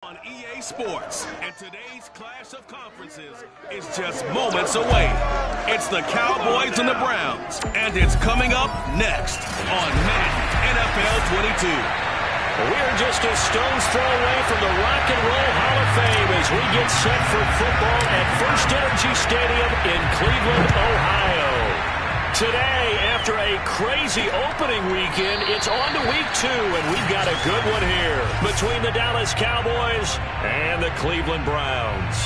On EA Sports, and today's clash of conferences is just moments away. It's the Cowboys and the Browns, and it's coming up next on Madden NFL 22. We're just a stone's throw away from the Rock and Roll Hall of Fame as we get set for football at First Energy Stadium in Cleveland, Ohio. Today, after a crazy opening weekend, it's on to week 2, and we've got a good one here between the Dallas Cowboys and the Cleveland Browns.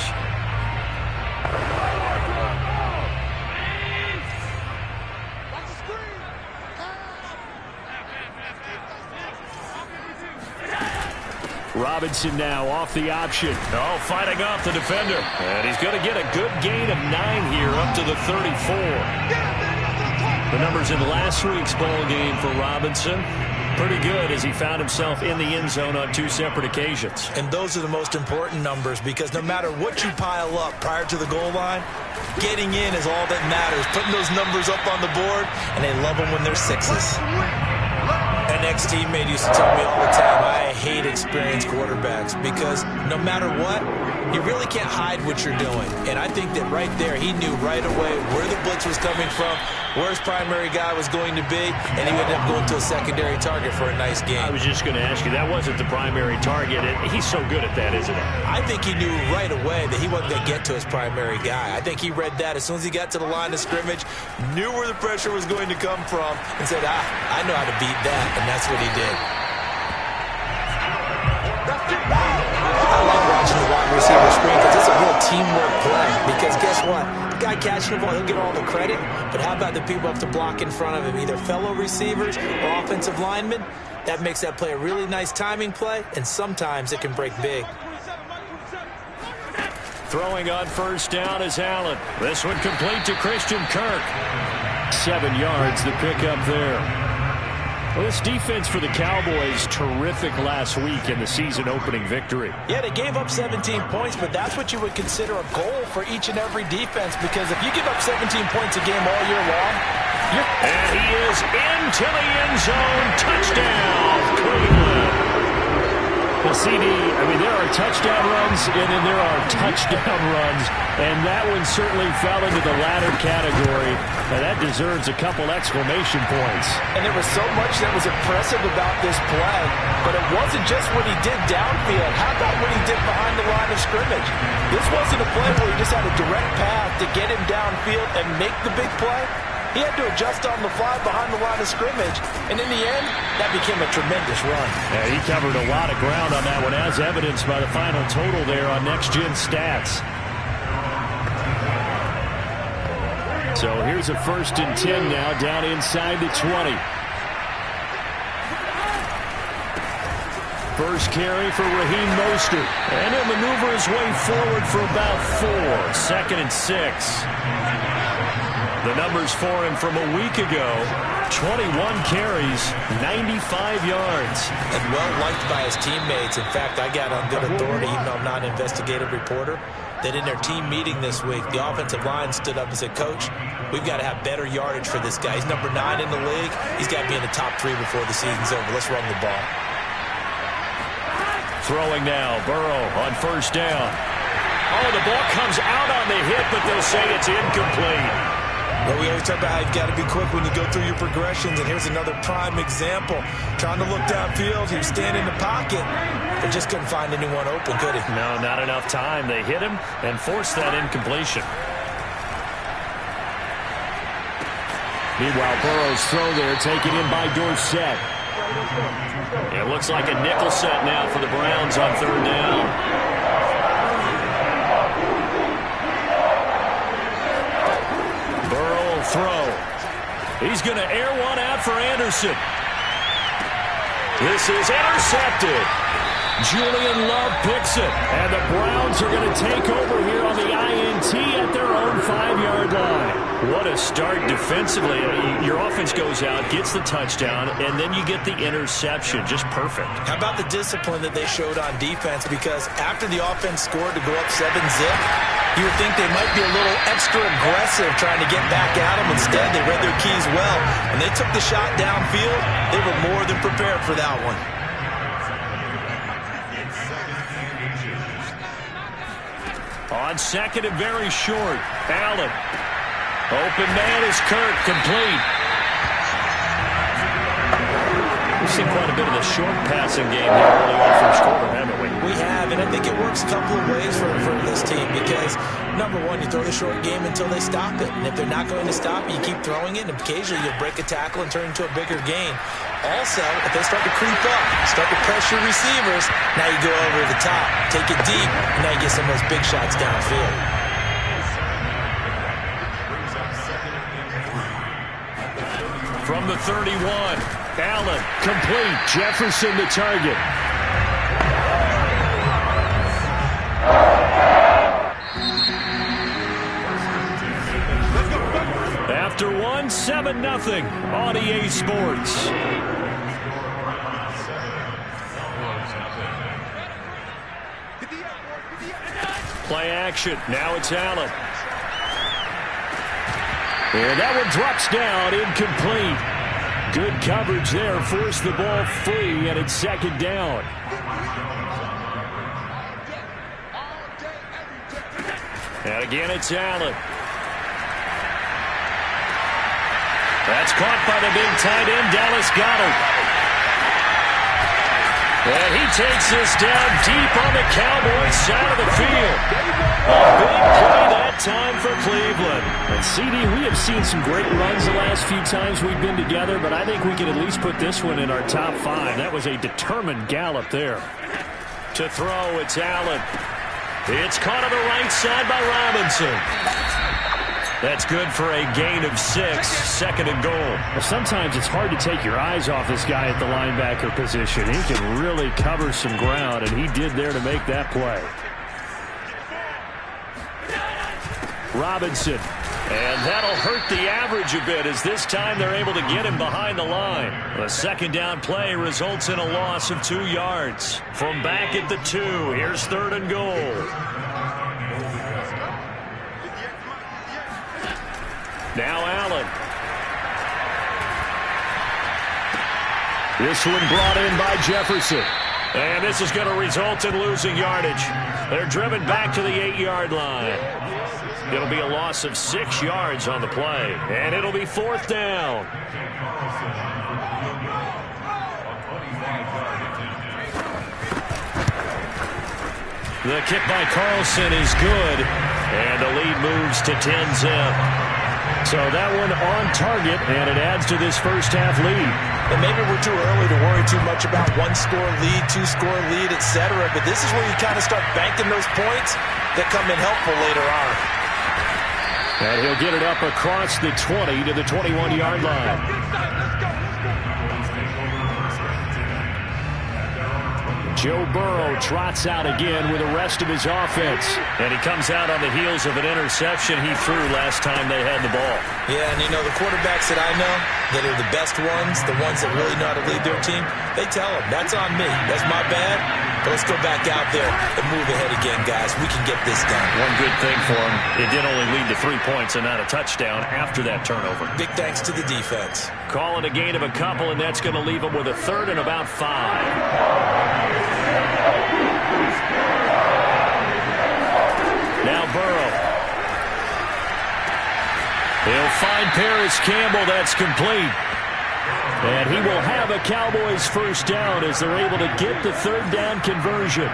Robinson now off the option. Oh, fighting off the defender. And he's going to get a good gain of 9 here up to the 34. The numbers in last week's ball game for Robinson, pretty good as he found himself in the end zone on 2 separate occasions. And those are the most important numbers because no matter what you pile up prior to the goal line, getting in is all that matters. Putting those numbers up on the board, and they love them when they're 6s. An ex-teammate used to tell me all the time, I hate experienced quarterbacks because no matter what, you really can't hide what you're doing. And I think that right there, he knew right away where the blitz was coming from, where his primary guy was going to be, and he ended up going to a secondary target for a nice game. I was just going to ask you, that wasn't the primary target. He's so good at that, isn't he? I think he knew right away that he wasn't going to get to his primary guy. I think he read that as soon as he got to the line of scrimmage, knew where the pressure was going to come from, and said, I know how to beat that, and that's what he did. I love watching the wide receiver screen because it's a real teamwork play. Because guess what? The guy catching the ball, he'll get all the credit. But how about the people up to block in front of him, either fellow receivers or offensive linemen? That makes that play a really nice timing play, and sometimes it can break big. Throwing on first down is Allen. This one complete to Christian Kirk. 7 yards, the pickup there. Well, this defense for the Cowboys, terrific last week in the season-opening victory. Yeah, they gave up 17 points, but that's what you would consider a goal for each and every defense, because if you give up 17 points a game all year long, and he is into the end zone. Touchdown, Cleveland. Well, CD, I mean, there are touchdown runs, and then there are touchdown runs, and that one certainly fell into the latter category. And that deserves a couple exclamation points. And there was so much that was impressive about this play, but it wasn't just what he did downfield. How about what he did behind the line of scrimmage? This wasn't a play where he just had a direct path to get him downfield and make the big play. He had to adjust on the fly behind the line of scrimmage, and in the end, that became a tremendous run. Yeah, he covered a lot of ground on that one, as evidenced by the final total there on Next Gen Stats. So here's a 1st and 10 now, down inside the 20. First carry for Raheem Mostert, and he'll maneuver his way forward for about 4. 2nd and 6. The numbers for him from a week ago, 21 carries, 95 yards. And well-liked by his teammates. In fact, I got on good authority, even though I'm not an investigative reporter, that in their team meeting this week, the offensive line stood up and said, Coach, we've got to have better yardage for this guy. He's number 9 in the league. He's got to be in the top 3 before the season's over. Let's run the ball. Throwing now, Burrow on first down. Oh, the ball comes out on the hit, but they'll say it's incomplete. Well, we always talk about how you've got to be quick when you go through your progressions, and here's another prime example. Trying to look downfield, he was standing in the pocket, but just couldn't find anyone open, could he? No, not enough time. They hit him and forced that incompletion. Meanwhile, Burrow's throw there taken in by Dorsett. It looks like a nickel set now for the Browns on 3rd down. Throw. He's going to air one out for Anderson. This is intercepted. Julian Love picks it. And the Browns are going to take over here on the INT at their own 5-yard line. What a start defensively. Your offense goes out, gets the touchdown, and then you get the interception. Just perfect. How about the discipline that they showed on defense? Because after the offense scored to go up 7-zip, you would think they might be a little extra aggressive trying to get back at them. Instead, they read their keys well. When they took the shot downfield, they were more than prepared for that one. On second and very short, Allen. Open man is Kirk, complete. We've seen quite a bit of the short passing game here early on first quarter, haven't we? We have, and I think it works a couple of ways for this team because, number one, you throw the short game until they stop it. And if they're not going to stop it, you keep throwing it, and occasionally you'll break a tackle and turn it into a bigger gain. Also, if they start to creep up, start to pressure receivers, now you go over the top, take it deep, and now you get some of those big shots downfield. From the 31, Allen, complete. Jefferson the target. After one, 7-0 on EA Sports. Play action. Now it's Allen. And that one drops down, incomplete. Good coverage there, forced the ball free, and it's second down. And again, it's Allen. That's caught by the big tight end, Dallas Goedert. And he takes this down deep on the Cowboys side of the field. A big play that time for Cleveland. And CD, we have seen some great runs the last few times we've been together, but I think we can at least put this one in our top 5. That was a determined gallop there. To throw, it's Allen. It's caught on the right side by Robinson. That's good for a gain of 6, second and goal. Well, sometimes it's hard to take your eyes off this guy at the linebacker position. He can really cover some ground, and he did there to make that play. Robinson. And that'll hurt the average a bit as this time they're able to get him behind the line. The second down play results in a loss of 2 yards. From back at the 2, here's third and goal. Now Allen. This one brought in by Jefferson. And this is going to result in losing yardage. They're driven back to the 8-yard line. It'll be a loss of 6 yards on the play. And it'll be fourth down. The kick by Carlson is good. And the lead moves to 10-zip. So that one on target, and it adds to this first half lead. And maybe we're too early to worry too much about 1-score lead, 2-score lead, etc. But this is where you kind of start banking those points that come in helpful later on. And he'll get it up across the 20 to the 21-yard line. Joe Burrow trots out again with the rest of his offense. And he comes out on the heels of an interception he threw last time they had the ball. Yeah, and you know, the quarterbacks that I know that are the best ones, the ones that really know how to lead their team, they tell them, that's on me. That's my bad. But let's go back out there and move ahead again, guys. We can get this done. One good thing for him, it did only lead to 3 points and not a touchdown after that turnover. Big thanks to the defense. Calling a gain of a couple, and that's going to leave him with a third and about 5. Now Burrow. He'll find Paris Campbell. That's complete. And he will have a Cowboys first down as they're able to get the third down conversion.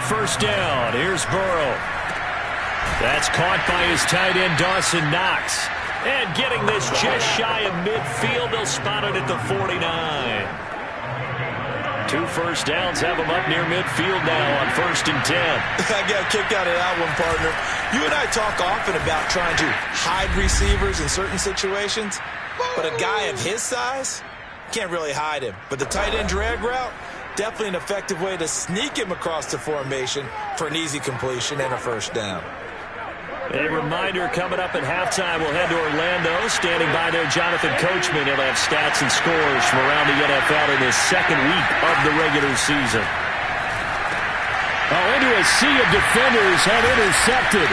First down. Here's Burrow. That's caught by his tight end, Dawson Knox. And getting this just shy of midfield, they'll spot it at the 49. 2 first downs have him up near midfield now on 1st and 10. I got a kick out of that one, partner. You and I talk often about trying to hide receivers in certain situations, but a guy of his size can't really hide him. But the tight end drag route, definitely an effective way to sneak him across the formation for an easy completion and a first down. A reminder, coming up at halftime, we'll head to Orlando. Standing by there, Jonathan Coachman. He'll have stats and scores from around the NFL in his second week of the regular season. Oh, into a sea of defenders have intercepted.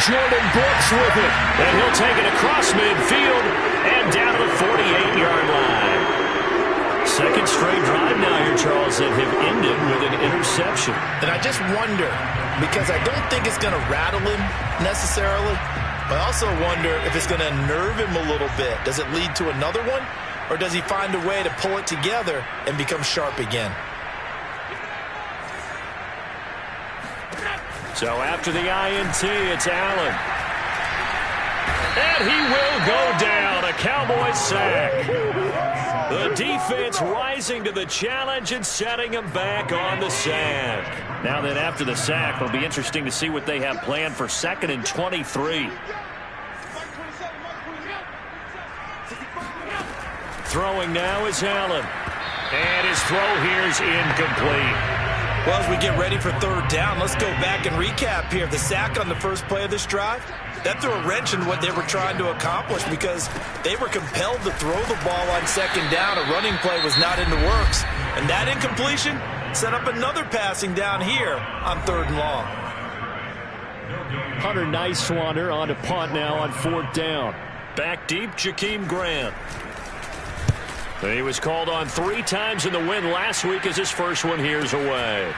Jordan Brooks with it. And he'll take it across midfield and down to the 48-yard line. Second straight drive now here, Charles, that have ended with an interception. interception. And I just wonder, because I don't think it's going to rattle him necessarily, but I also wonder if it's going to nerve him a little bit. Does it lead to another one? Or does he find a way to pull it together and become sharp again? So after the INT, it's Allen. And he will go down. A Cowboys sack. The defense rising to the challenge and setting him back on the sack. Now then, after the sack, it'll be interesting to see what they have planned for 2nd and 23. Throwing now is Allen. And his throw here is incomplete. Well, as we get ready for 3rd down, let's go back and recap here. The sack on the first play of this drive, that threw a wrench in what they were trying to accomplish because they were compelled to throw the ball on 2nd down. A running play was not in the works. And that incompletion set up another passing down here on 3rd and long. Hunter Nicewander on to punt now on 4th down. Back deep, Jakeem Grant. He was called on 3 times in the win last week as his first one here's away.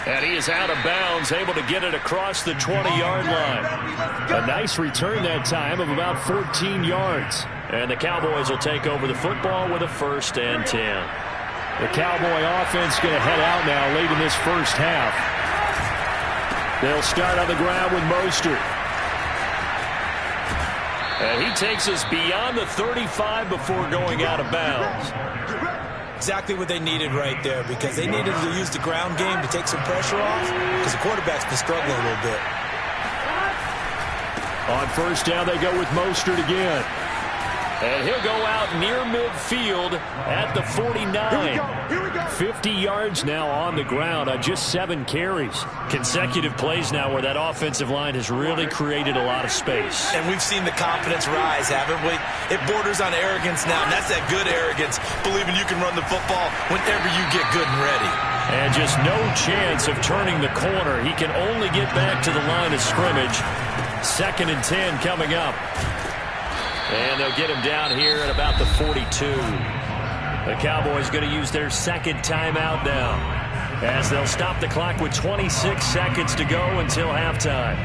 And he is out of bounds, able to get it across the 20-yard line. A nice return that time of about 14 yards. And the Cowboys will take over the football with a 1st and 10. The Cowboy offense going to head out now late in this first half. They'll start on the ground with Mostert. And he takes us beyond the 35 before going out of bounds. Exactly what they needed right there, because they needed to use the ground game to take some pressure off, because the quarterback's been struggling a little bit. On 1st down, they go with Mostert again. And he'll go out near midfield at the 49. 50 yards now on the ground on just 7 carries. Consecutive plays now where that offensive line has really created a lot of space. And we've seen the confidence rise, haven't we? It borders on arrogance now, and that's that good arrogance, believing you can run the football whenever you get good and ready. And just no chance of turning the corner. He can only get back to the line of scrimmage. 2nd and 10 coming up. And they'll get him down here at about the 42. The Cowboys going to use their 2nd timeout now, as they'll stop the clock with 26 seconds to go until halftime.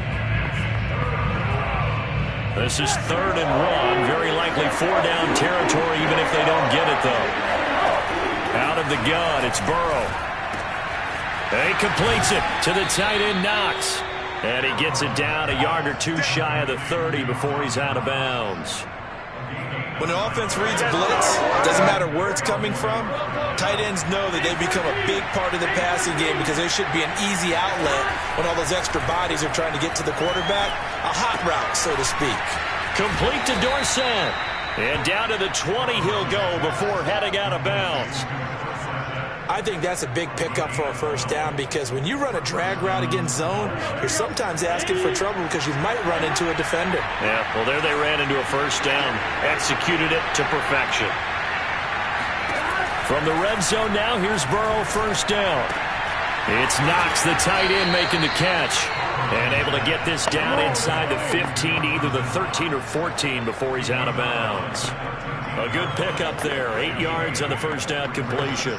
This is 3rd and 1. Very likely 4-down territory, even if they don't get it, though. Out of the gun, it's Burrow. He completes it to the tight end, Knox. And he gets it down a yard or 2 shy of the 30 before he's out of bounds. When an offense reads blitz, doesn't matter where it's coming from, tight ends know that they become a big part of the passing game because there should be an easy outlet when all those extra bodies are trying to get to the quarterback. A hot route, so to speak. Complete to Dorsett. And down to the 20 he'll go before heading out of bounds. I think that's a big pickup for a 1st down, because when you run a drag route against zone, you're sometimes asking for trouble because you might run into a defender. Yeah, well, there they ran into a 1st down. Executed it to perfection. From the red zone now, here's Burrow, 1st down. It's Knox, the tight end, making the catch. And able to get this down inside the 15 to either the 13 or 14 before he's out of bounds. A good pickup there. 8 yards on the 1st down completion.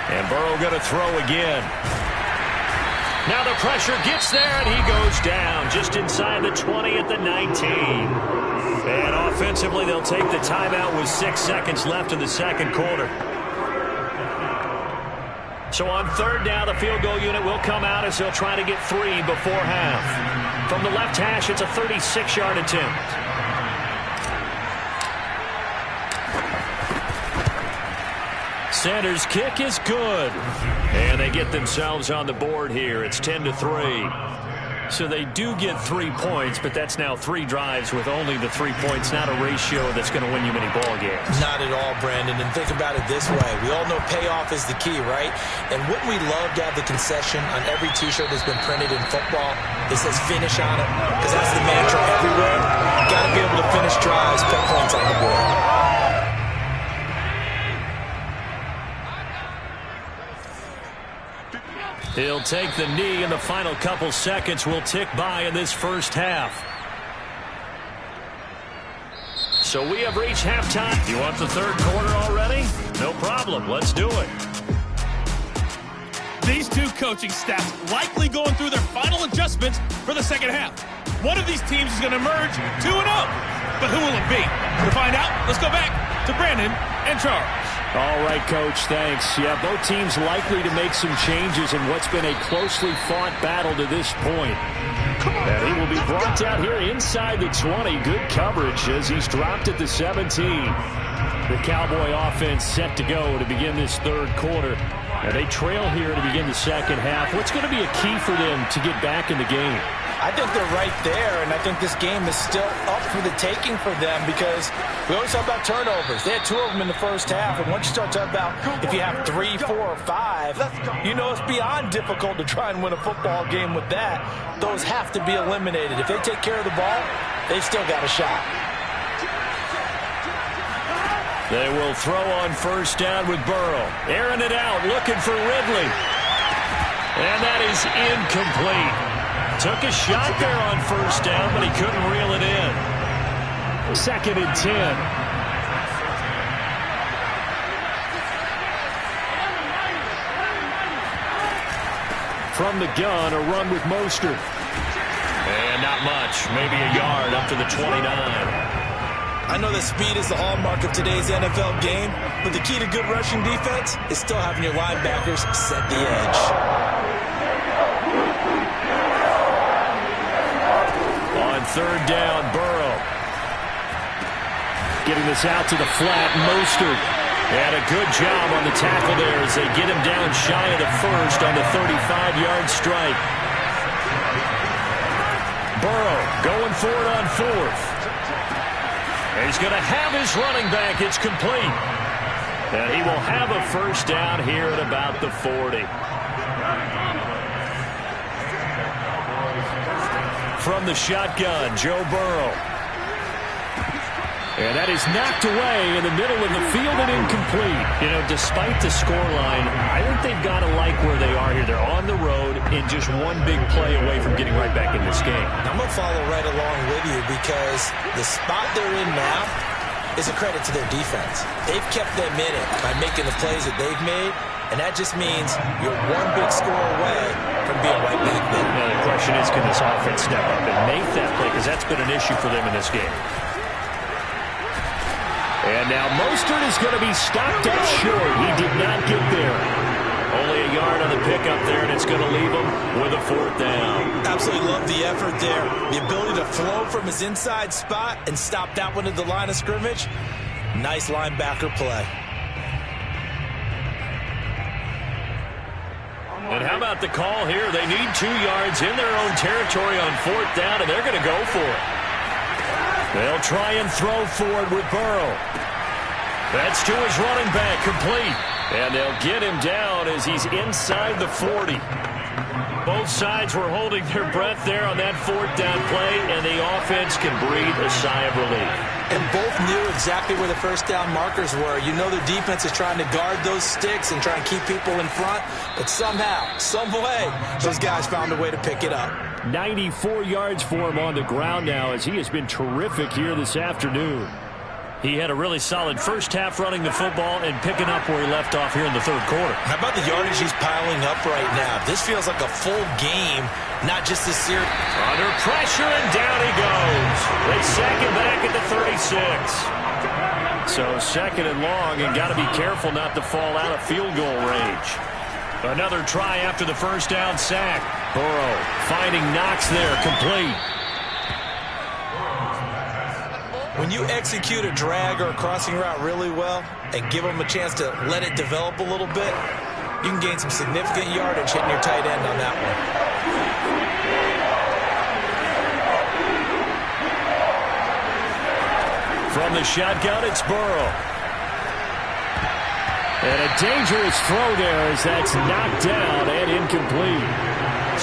And Burrow going to throw again. Now the pressure gets there, and he goes down just inside the 20 at the 19. And offensively, they'll take the timeout with 6 seconds left in the 2nd quarter. So on 3rd down, the field goal unit will come out as they'll try to get 3 before half. From the left hash, it's a 36-yard attempt. Sanders' kick is good. And they get themselves on the board here. It's 10-3. So they do get 3 points, but that's now 3 drives with only the 3 points, not a ratio that's going to win you many ball games. Not at all, Brandon. And think about it this way. We all know payoff is the key, right? And wouldn't we love to have the concession on every T-shirt that's been printed in football that says finish on it? Because that's the mantra everywhere. Got to be able to finish drives, put points on the board. He'll take the knee, and the final couple seconds will tick by in this first half. So we have reached halftime. You want the third quarter already? No problem. Let's do it. These two coaching staffs likely going through their final adjustments for the second half. One of these teams is going to emerge 2-0. But who will it be? To find out, let's go back to Brandon and Charles. All right, Coach, thanks. Yeah, both teams likely to make some changes in what's been a closely fought battle to this point. And he will be brought out here inside the 20. Good coverage as he's dropped at the 17. The Cowboy offense set to go to begin this third quarter. And they trail here to begin the second half. What's going to be a key for them to get back in the game? I think they're right there, and I think this game is still up for the taking for them because we always talk about turnovers. They had 2 of them in the first half, and once you start talking about if you have 3, 4, or 5, you know it's beyond difficult to try and win a football game with that. Those have to be eliminated. If they take care of the ball, they've still got a shot. They will throw on first down with Burrow. Airing it out, looking for Ridley. And that is incomplete. Took a shot there on first down, but he couldn't reel it in. 2nd and 10. From the gun, a run with Mostert. And not much, maybe a yard up to the 29. I know that speed is the hallmark of today's NFL game, but the key to good rushing defense is still having your linebackers set the edge. On third down, Burrow. Getting this out to the flat, Mostert. And a good job on the tackle there as they get him down shy of the first on the 35-yard strike. Burrow going for it on fourth. And he's going to have his running back. It's complete. And he will have a first down here at about the 40. From the shotgun, Joe Burrow. And that is knocked away in the middle of the field and incomplete. You know, despite the scoreline, I think they've got to like where they are here. They're on the road and just one big play away from getting right back in this game. I'm going to follow right along with you because the spot they're in now is a credit to their defense. They've kept them in it by making the plays that they've made, and that just means you're one big score away from being right back there. Now, the question is, can this offense step up and make that play? Because that's been an issue for them in this game. And now Mostert is going to be stopped up short. He did not get there. Only a yard on the pickup there, and it's going to leave him with a fourth down. Absolutely love the effort there. The ability to flow from his inside spot and stop that one at the line of scrimmage. Nice linebacker play. And how about the call here? They need 2 yards in their own territory on fourth down, and they're going to go for it. They'll try and throw forward with Burrow. That's to his running back, complete. And they'll get him down as he's inside the 40. Both sides were holding their breath there on that fourth down play, and the offense can breathe a sigh of relief. And both knew exactly where the first down markers were. You know their defense is trying to guard those sticks and try and keep people in front, but somehow, some way, those guys found a way to pick it up. 94 yards for him on the ground now as he has been terrific here this afternoon. He had a really solid first half running the football and picking up where he left off here in the third quarter. How about the yardage he's piling up right now? This feels like a full game, not just this series. Under pressure, and down he goes. They sack him back at the 36. So second and long, and got to be careful not to fall out of field goal range. Another try after the first down sack. Burrow finding Knox there, complete. When you execute a drag or a crossing route really well and give them a chance to let it develop a little bit, you can gain some significant yardage hitting your tight end on that one. From the shotgun, it's Burrow. And a dangerous throw there as that's knocked down and incomplete.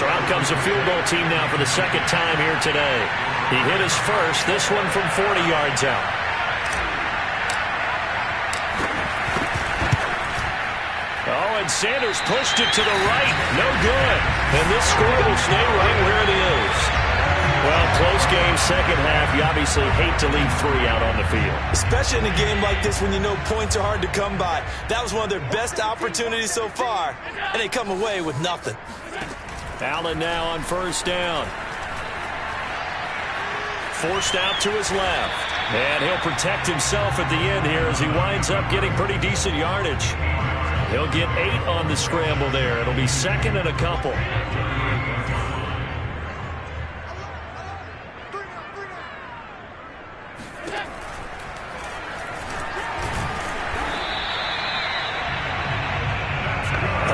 So out comes a field goal team now for the second time here today. He hit his first, this one from 40 yards out. Oh, and And Sanders pushed it to the right. No good. And this score will stay right where it is. Well, close game, second half. You obviously hate to leave 3 out on the field. Especially in a game like this when you know points are hard to come by. That was one of their best opportunities so far, and they come away with nothing. Allen now on first down. Forced out to his left. And he'll protect himself at the end here as he winds up getting pretty decent yardage. He'll get 8 on the scramble there. It'll be second and a couple.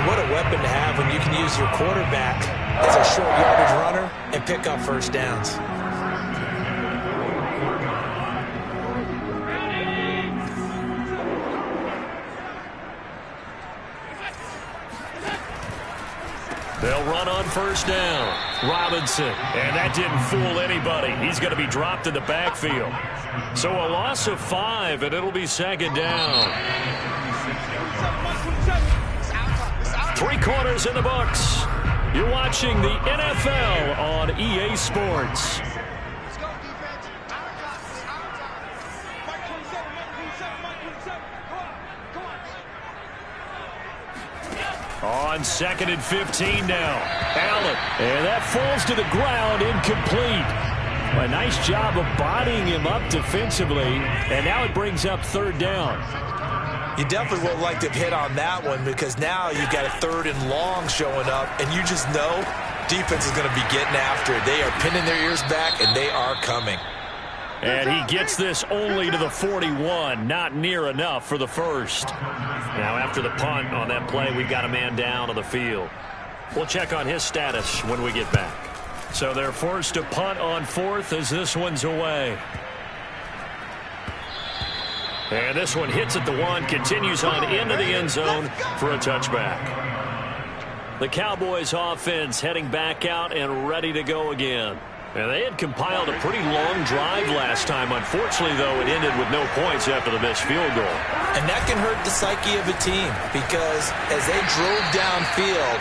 What a weapon to have when you can use your quarterback as a short yardage runner and pick up first downs. They'll run on first down. Robinson. And that didn't fool anybody. He's going to be dropped in the backfield. So a loss of 5, and it'll be second down. 3 quarters in the books. You're watching the NFL on EA Sports. On second and 15 now. Allen. And that falls to the ground, incomplete. A nice job of bodying him up defensively. And now it brings up third down. You definitely would like to hit on that one because now you've got a 3rd and long showing up, and you just know defense is going to be getting after it. They are pinning their ears back, and they are coming. And he gets this only to the 41, not near enough for the first. Now after the punt on that play, we've got a man down on the field. We'll check on his status when we get back. So they're forced to punt on 4th as this one's away. And this one hits at the 1, continues on into the end zone for a touchback. The Cowboys offense heading back out and ready to go again. And they had compiled a pretty long drive last time. Unfortunately, though, it ended with no points after the missed field goal. And that can hurt the psyche of a team because as they drove downfield,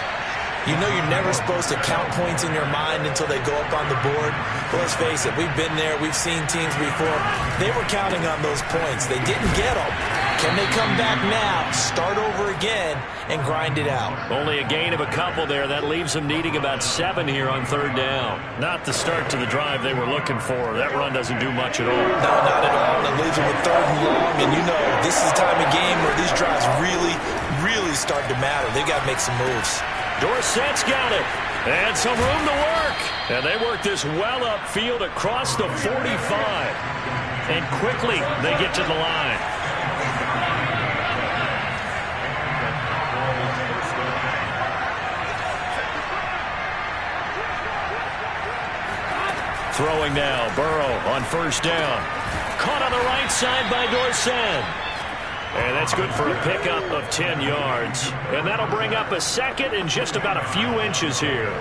you know you're never supposed to count points in your mind until they go up on the board. But let's face it, we've been there. We've seen teams before. They were counting on those points. They didn't get them. Can they come back now, start over again, and grind it out? Only a gain of a couple there. That leaves them needing about 7 here on third down. Not the start to the drive they were looking for. That run doesn't do much at all. No, not at all. And it leaves them with 3rd and long. And you know, this is the time of game where these drives really start to matter. They got to make some moves. Dorsett's got it. And some room to work. And they work this well upfield across the 45. And quickly they get to the line. Throwing now, Burrow on first down. Caught on the right side by Dorsett. And that's good for a pickup of 10 yards. And that'll bring up a second and just about a few inches here.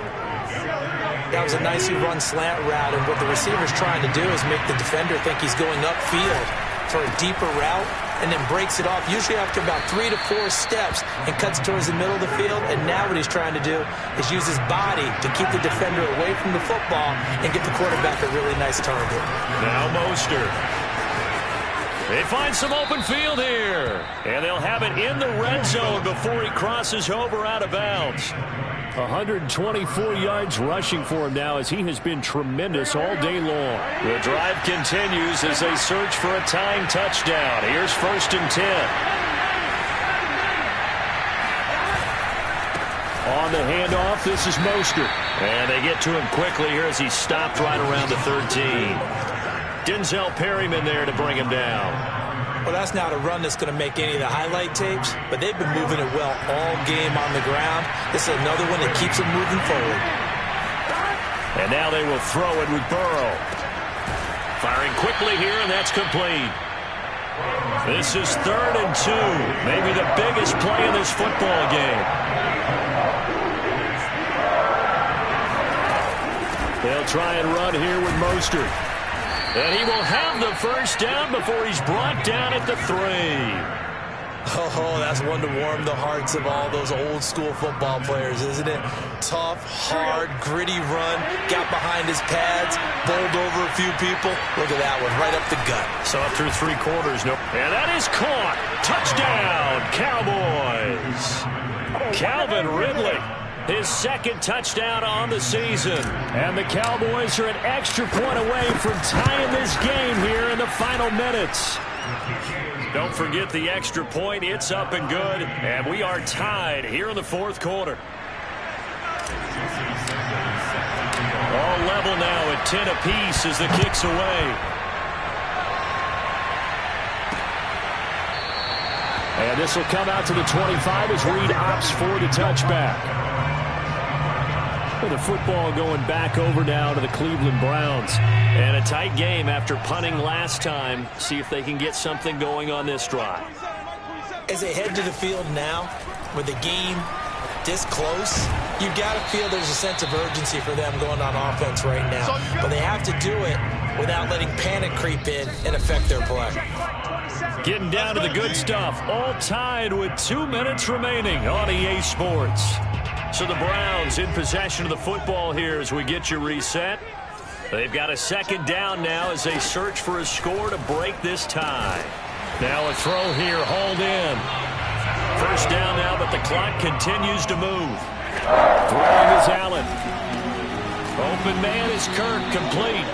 That was a nicely run slant route, and what the receiver's trying to do is make the defender think he's going upfield for a deeper route and then breaks it off, usually after about 3 to 4 steps, and cuts towards the middle of the field. And now what he's trying to do is use his body to keep the defender away from the football and get the quarterback a really nice target. Now Mostert. They find some open field here. And they'll have it in the red zone before he crosses over out of bounds. 124 yards rushing for him now as he has been tremendous all day long. The drive continues as they search for a tying touchdown. Here's 1st and 10. On the handoff, this is Mostert. And they get to him quickly here as he's stopped right around the 13. Denzel Perryman there to bring him down. Well, that's not a run that's going to make any of the highlight tapes, but they've been moving it well all game on the ground. This is another one that keeps them moving forward. And now they will throw it with Burrow. Firing quickly here, and that's complete. This is 3rd and 2. Maybe the biggest play in this football game. They'll try and run here with Mostert. And he will have the first down before he's brought down at the 3. Oh, that's one to warm the hearts of all those old school football players, isn't it? Tough, hard, gritty run, got behind his pads, bowled over a few people. Look at that one, right up the gut. So up through 3/4, no. And that is caught. Touchdown, Cowboys. Calvin Ridley, his second touchdown on the season. And the Cowboys are an extra point away from tying this game here in the final minutes. Don't forget the extra point. It's up and good. And we are tied here in the fourth quarter. All level now at 10 apiece as the kick's away. And this will come out to the 25 as Reed opts for the touchback. Well, the football going back over now to the Cleveland Browns. And a tight game after punting last time. See if they can get something going on this drive. As they head to the field now, with the game this close, you've got to feel there's a sense of urgency for them going on offense right now. But they have to do it without letting panic creep in and affect their play. Getting down to the good stuff. All tied with 2 minutes remaining on EA Sports. So the Browns in possession of the football here as we get you reset. They've got a second down now as they search for a score to break this tie. Now a throw here, hauled in. First down now, but the clock continues to move. Throwing is Allen. Open man is Kirk, complete.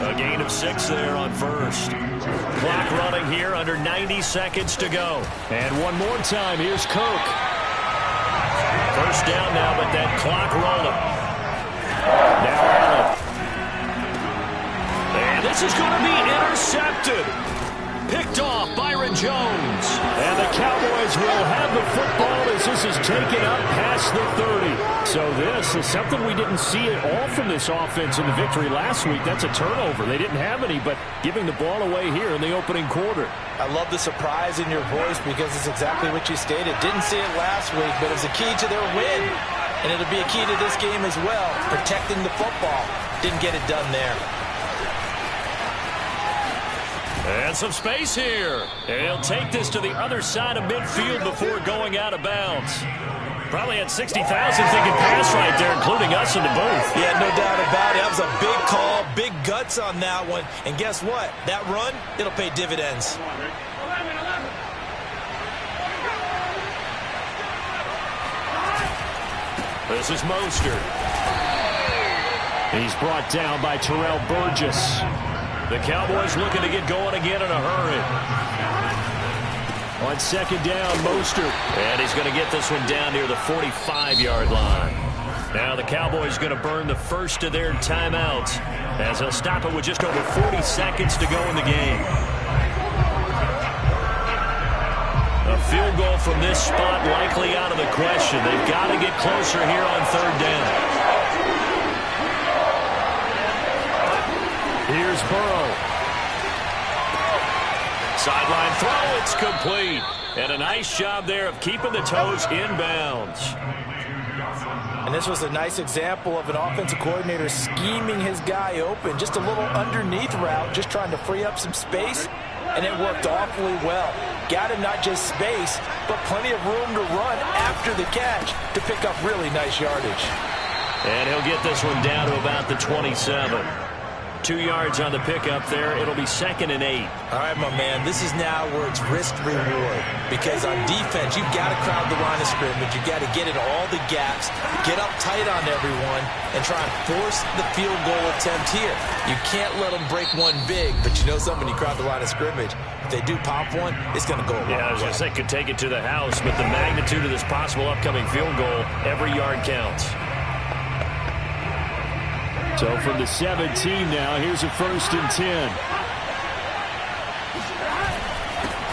A gain of 6 there on first. Clock running here, under 90 seconds to go. And one more time, here's Kirk. First down now, but that clock rolling. Now Allen. And this is going to be intercepted. Picked off Byron Jones. And the Cowboys will have the football as this is taken up past the 30. So this is something we didn't see at all from this offense in the victory last week. That's a turnover. They didn't have any, but giving the ball away here in the opening quarter. I love the surprise in your voice because it's exactly what you stated. Didn't see it last week, but it's a key to their win. And it'll be a key to this game as well, protecting the football. Didn't get it done there. And some space here. And he'll take this to the other side of midfield before going out of bounds. Probably had 60,000 thinking pass right there, including us in the booth. Yeah, no doubt about it. That was a big call, big guts on that one. And guess what? That run, it'll pay dividends. This is Mostert. He's brought down by Terrell Burgess. The Cowboys looking to get going again in a hurry. On second down, Mostert. And he's going to get this one down near the 45-yard line. Now the Cowboys going to burn the first of their timeouts as they'll stop it with just over 40 seconds to go in the game. A field goal from this spot likely out of the question. They've got to get closer here on third down. Here's Burrow. Sideline throw, it's complete. And a nice job there of keeping the toes inbounds. And this was a nice example of an offensive coordinator scheming his guy open. Just a little underneath route, just trying to free up some space. And it worked awfully well. Got him not just space, but plenty of room to run after the catch to pick up really nice yardage. And he'll get this one down to about the 27. 2 yards on the pickup there. It'll be 2nd and 8. All right, my man, this is now where it's risk-reward. Because on defense, you've got to crowd the line of scrimmage. You've got to get in all the gaps, get up tight on everyone, and try and force the field goal attempt here. You can't let them break one big, but you know something, when you crowd the line of scrimmage, if they do pop one, it's going to go a long way. Yeah, I was going to say, could take it to the house, but the magnitude of this possible upcoming field goal, every yard counts. So from the 17 now, here's a 1st and 10.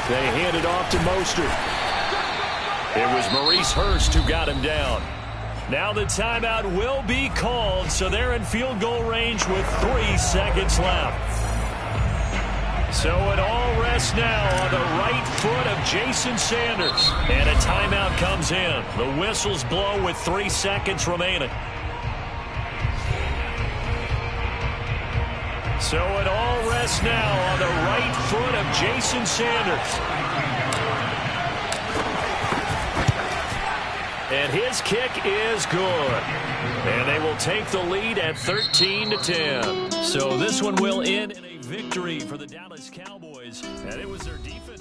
They hand it off to Mostert. It was Maurice Hurst who got him down. Now the timeout will be called, so they're in field goal range with 3 seconds left. So it all rests now on the right foot of Jason Sanders. And a timeout comes in. The whistles blow with 3 seconds remaining. So it all rests now on the right foot of Jason Sanders. And his kick is good. And they will take the lead at 13-10. So this one will end in a victory for the Dallas Cowboys. And it was their defense.